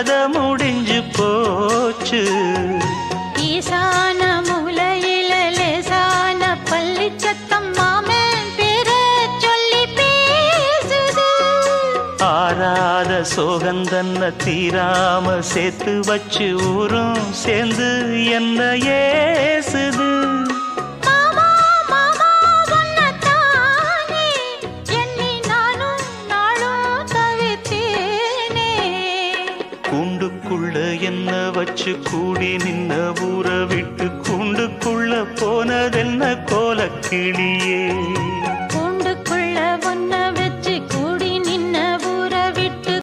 கதை முடிஞ்சு போச்சு. ஈசான மூலையில லேசான பள்ளி சத்தம் மாமன் பேர சொல்லி பேசுது. ஆறாத சோகந்தன்ன தீராம சேர்த்து வச்சு ஊரும் சேர்ந்து என்ன ஏசுது. கூண்டுக்குள்ள என்ன வச்சு கூடி நின்ன ஊரை விட்டு கூண்டுக்குள்ள போனதென்ன கோலக்கிளியே.